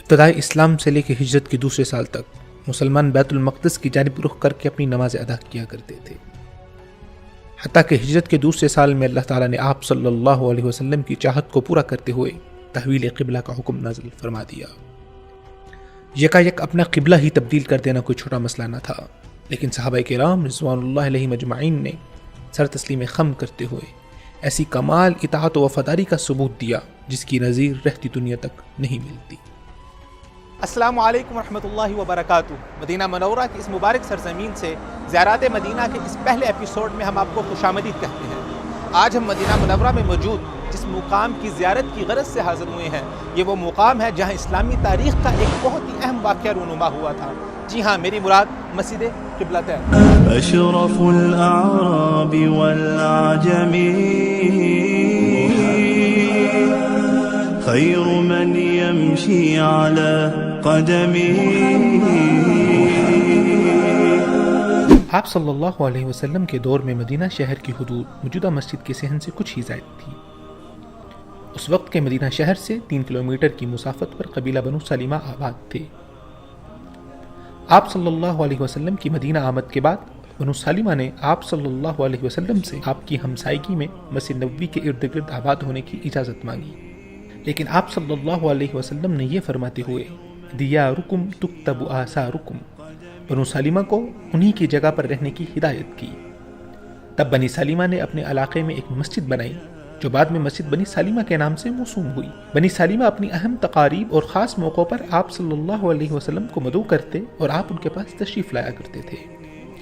ابتدائی اسلام سے لے کے ہجرت کے دوسرے سال تک مسلمان بیت المقدس کی جانب رخ کر کے اپنی نماز ادا کیا کرتے تھے، حتیٰ کہ ہجرت کے دوسرے سال میں اللہ تعالیٰ نے آپ صلی اللہ علیہ وسلم کی چاہت کو پورا کرتے ہوئے تحویل قبلہ کا حکم نازل فرما دیا۔ یکایک اپنا قبلہ ہی تبدیل کر دینا کوئی چھوٹا مسئلہ نہ تھا، لیکن صحابہ کرام رضوان اللہ علیہ مجمعین نے سر تسلیم خم کرتے ہوئے ایسی کمال اطاعت و وفاداری کا ثبوت دیا جس کی نظیر رہتی دنیا تک نہیں ملتی۔ السلام علیکم ورحمۃ اللہ وبرکاتہ۔ مدینہ منورہ کی اس مبارک سرزمین سے زیارات مدینہ کے اس پہلے ایپیسوڈ میں ہم آپ کو خوش آمدید کہتے ہیں۔ آج ہم مدینہ منورہ میں موجود جس مقام کی زیارت کی غرض سے حاضر ہوئے ہیں، یہ وہ مقام ہے جہاں اسلامی تاریخ کا ایک بہت ہی اہم واقعہ رونما ہوا تھا۔ جی ہاں، میری مراد مسجد قبلتین۔ اشرف الاعراب والعجم خیر من یمشی علی قدمی۔ آپ صلی اللہ علیہ وسلم کے دور میں مدینہ شہر کی حدود موجودہ مسجد کے صحن سے کچھ ہی زائد تھی۔ اس وقت کے مدینہ شہر سے 3 کلومیٹر کی مسافت پر قبیلہ بنو سلیمہ آباد تھے۔ آپ صلی اللہ علیہ وسلم کی مدینہ آمد کے بعد بنو سلیمہ نے آپ صلی اللہ علیہ وسلم سے آپ کی ہمسائیگی میں مسجد نبوی کے ارد گرد آباد ہونے کی اجازت مانگی، لیکن آپ صلی اللہ علیہ وسلم نے یہ فرماتے ہوئے دیارکم تکتب آثارکم، بنو سلیمہ کو انہی کی جگہ پر رہنے کی ہدایت کی۔ تب بنی سلیمہ نے اپنے علاقے میں ایک مسجد بنائی جو بعد میں مسجد بنی سلیمہ کے نام سے موسوم ہوئی۔ بنی سلیمہ اپنی اہم تقاریب اور خاص موقعوں پر آپ صلی اللہ علیہ وسلم کو مدعو کرتے اور آپ ان کے پاس تشریف لایا کرتے تھے۔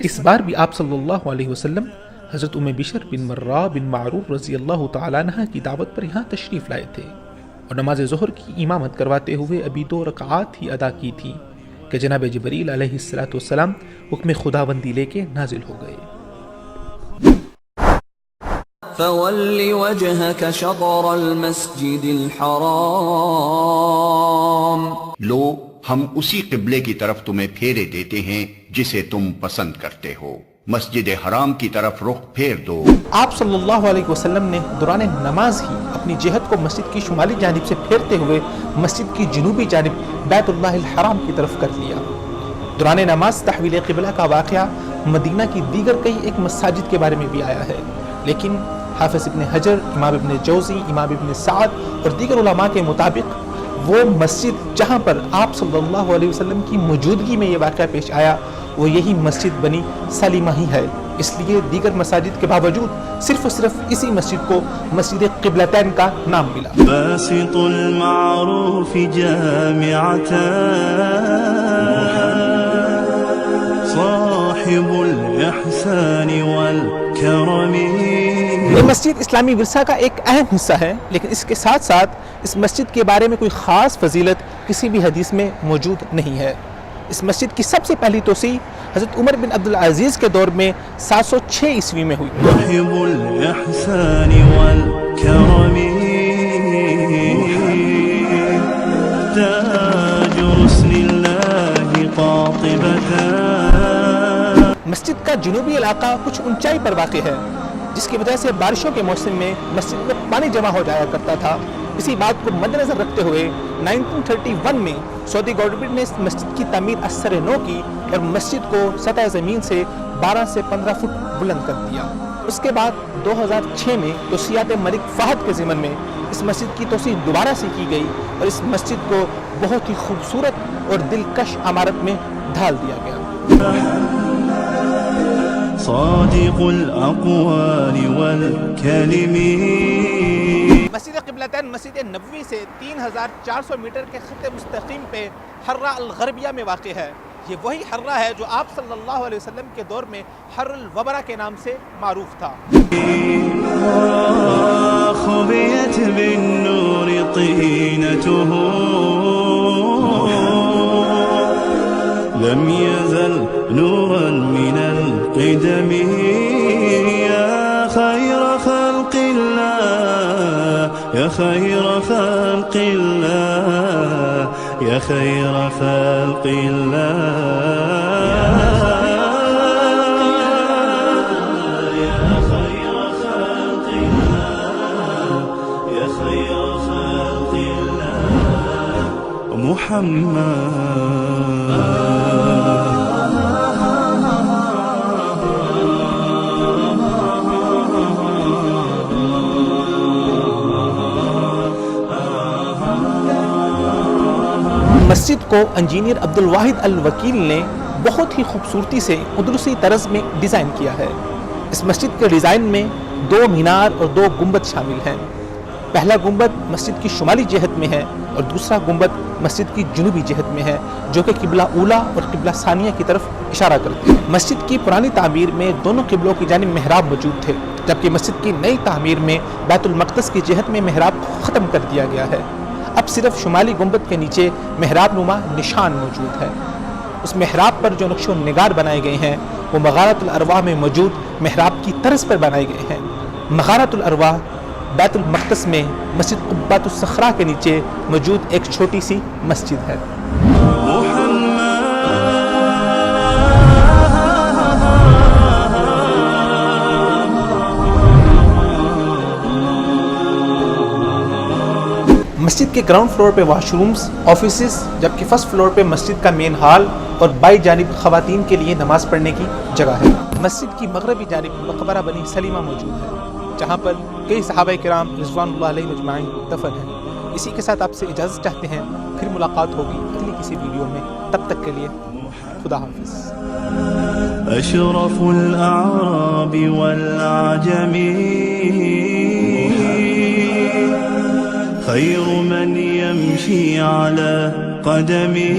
اس بار بھی آپ صلی اللہ علیہ وسلم حضرت ام بشر بن مرہ بن معروف رضی اللہ تعالیٰ عنہ کی دعوت پر یہاں تشریف لائے تھے اور نماز ظہر کی امامت کرواتے ہوئے ابھی 2 رکعات ہی ادا کی تھی کہ جناب جبریل علیہ السلام حکم خداوندی لے کے نازل ہو گئے۔ فَوَلِّ وَجْهَكَ شَطْرَ الْمَسْجِدِ الْحَرَامِ۔ لو ہم اسی قبلے کی طرف تمہیں پھیرے دیتے ہیں جسے تم پسند کرتے ہو، مسجد حرام کی طرف رخ پھیر دو۔ آپ صلی اللہ علیہ وسلم نے دوران نماز ہی اپنی جہت کو مسجد کی شمالی جانب سے پھیرتے ہوئے مسجد کی جنوبی جانب بیت اللہ الحرام کی طرف کر لیا۔ دوران نماز تحویل قبلہ کا واقعہ مدینہ کی دیگر کئی ایک مساجد کے بارے میں بھی آیا ہے، لیکن حافظ ابن حجر، امام ابن جوزی، امام ابن سعد اور دیگر علماء کے مطابق وہ مسجد جہاں پر آپ صلی اللہ علیہ وسلم کی موجودگی میں یہ واقعہ پیش آیا وہ یہی مسجد بنی سلیمہ ہی ہے۔ اس لیے دیگر مساجد کے باوجود صرف اور صرف اسی مسجد کو مسجد قبلتین کا نام ملا۔ باسط المعروف جامعتان صاحب الاحسان والکرم۔ یہ مسجد اسلامی ورثہ کا ایک اہم حصہ ہے، لیکن اس کے ساتھ ساتھ اس مسجد کے بارے میں کوئی خاص فضیلت کسی بھی حدیث میں موجود نہیں ہے۔ اس مسجد کی سب سے پہلی توسیع حضرت عمر بن عبدالعزیز کے دور میں 706 عیسوی میں ہوئی۔ صاحب الاحسان والکرم تاج رسل اللہ قاطبتان۔ مسجد کا جنوبی علاقہ کچھ اونچائی پر واقع ہے، جس کی وجہ سے بارشوں کے موسم میں مسجد میں پانی جمع ہو جایا کرتا تھا۔ اسی بات کو مد نظر رکھتے ہوئے 1931 میں سعودی گورنمنٹ نے اس مسجد کی تعمیر اثر نو کی اور مسجد کو سطح زمین سے 12 سے 15 فٹ بلند کر دیا۔ اس کے بعد 2006 میں توسیعات ملک فہد کے ضمن میں اس مسجد کی توسیع دوبارہ سے کی گئی اور اس مسجد کو بہت ہی خوبصورت اور دلکش عمارت میں ڈھال دیا گیا۔ صادق الاقوال والکلم۔ مسجد قبلتین مسجد نبوی سے 3400 میٹر کے خط مستقیم پہ حرہ الغربیہ میں واقع ہے۔ یہ وہی حرہ ہے جو آپ صلی اللہ علیہ وسلم کے دور میں حر الوبرہ کے نام سے معروف تھا۔ خبیت بالنور طینته لم يزل نورا من القدم يا خير خلق الله يا خير خلق الله يا خير خلق الله مسجد کو انجینئر عبدالواحد الوکیل نے بہت ہی خوبصورتی سے اندلسی طرز میں ڈیزائن کیا ہے۔ اس مسجد کے ڈیزائن میں 2 مینار اور 2 گنبد شامل ہیں۔ پہلا گنبد مسجد کی شمالی جہت میں ہے اور دوسرا گنبد مسجد کی جنوبی جہت میں ہے، جو کہ قبلہ اولا اور قبلہ ثانیہ کی طرف اشارہ کرتے ہیں۔ مسجد کی پرانی تعمیر میں دونوں قبلوں کی جانب محراب موجود تھے، جبکہ مسجد کی نئی تعمیر میں بیت المقدس کی جہت میں محراب ختم کر دیا گیا ہے۔ اب صرف شمالی گنبد کے نیچے محراب نما نشان موجود ہے۔ اس محراب پر جو نقش و نگار بنائے گئے ہیں وہ مغارۃ الارواح میں موجود محراب کی طرز پر بنائے گئے ہیں۔ مغارۃ الارواح بیت المقدس میں مسجد قبۃ الصخرہ کے نیچے موجود ایک چھوٹی سی مسجد ہے۔ مسجد کے گراؤنڈ فلور پہ واش رومز، آفیسز، جبکہ فرسٹ فلور پہ مسجد کا مین ہال اور بائی جانب خواتین کے لیے نماز پڑھنے کی جگہ ہے۔ مسجد کی مغربی جانب مقبرہ بنی سلیمہ موجود ہے، جہاں پر کئی صحابہ کرام رضوان اللہ علیہ مجمعین دفن ہیں۔ اسی کے ساتھ آپ سے اجازت چاہتے ہیں، پھر ملاقات ہوگی اگلی کسی ویڈیو میں، تب تک کے لیے خدا حافظ۔ أشرف الأعراب والعجم خير من يمشي على قدمه